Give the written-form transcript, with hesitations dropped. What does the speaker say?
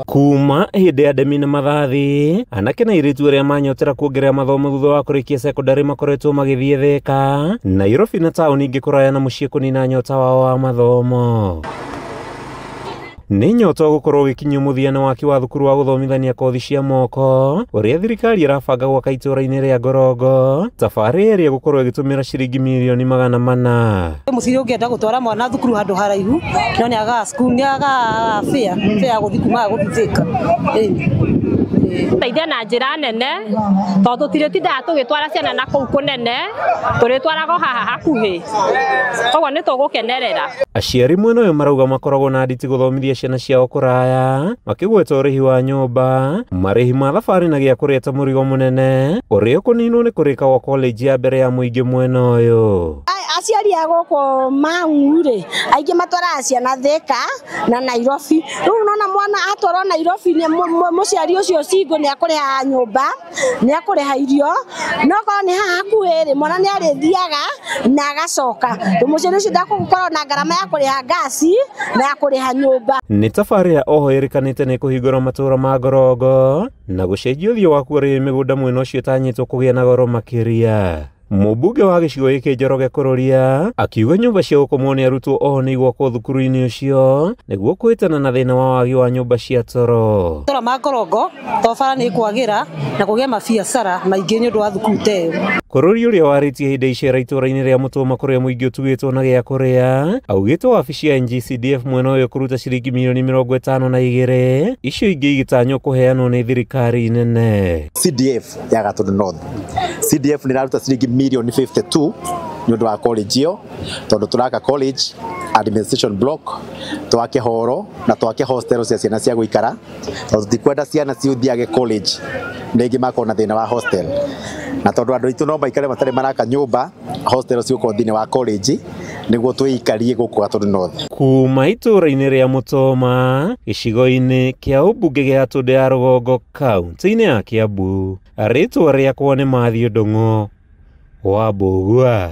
Kuma hindi ya ndemi na mathathi anake na airitu aria manyotera kuongerera mathomo thutha wa kurikia secondary makoretwo magithie Thika, Nairobi na tauni ingi kuraya na mucii kunina nyota wao wa mathomo. Ni nyota gukorwo gikinyu muthiana waki wa thukuru wa guthomithania kothi cia moko uria thirikari irabanga gwaka itũra-inĩ ria Ngorongo, tafari iria gukorwo igitumira ciringi milioni 400. Muciri ungienda gutwara mwana thukuru handu haraihu no ni aga school ni aga fare guthi kuma guthika teithia na njira nene tondu tiritindaga tugitwara ciana na kuu kunene, turitwaraga haha hakuhi, koguo ni tugukenerera. Aciari mwena uyu marauga makoragwo na nditi guthomithia ciana ciao kuraya, makigweta urihi wa nyumba, marihi ma thabari na gia kureta murigo munene uria kuninwo ni kurika gwa college ya mbere ya muingi mwena uyu. Aciari agoko maungure aingi matwara ciana Thika na Nairobi. Riu nona mwana atwara Nairobi ni muciari ucio cingo ni akuriha nyumba, ni akuriha irio, no ko ni haha kuiri mwana ni arithiaga na agacoka. Muciari ucio ndakukorwo na garama ya kuriha gasi na ya kuriha nyumba. Ni tafari ya oho irikanite ni kuhingura matura ma Ngorongo na gucenjia uthio wa kuria migunda mwena ucio tanyitwo kugia na goro makiria. Mubunge wa gicigo giki Njoroge Kururia akiuga nyumba cia gukomwo ni arutwo oho ni igwakwo thukuru-ini ucio niguo kuhitana na thina wa wagi wa nyumba cia toro. Tora ma Ngorongo tofara ni kwagira na kugia mabiacara maingi ni undu wa thukuru teyo. Kururia uria waritie hinde icera itũra-inĩ ria Mutuma kuria muingi utugitwo na gia kuria augite wabici ya NGCDF mwena uyu kuruta ciringi milioni 52 icio ingi igitanywo kuheanwo ni thirikari nene. CDF ya Gatundu North, CDF ni raruta ciringi milioni 52 ni undu wa college iyo, tondu turaka college administration block, twake horo na twake hostel cia ciana cia guikara, tondu tikwenda ciana ciuthiage college ningi makona thina wa hostel, na tondu andu itu no maikare matari maraka nyumba hostel ciuko thini wa college niguo twikarie guku Gatundu North. Kuma itũra-inĩ ria Mutoma gicigo-ini kia ubunge gia Gatundu ya Rũgongo kaunti-ini ya Kiambu, ritwa riakwa ni Mathew Ndung'u wa Mbugua.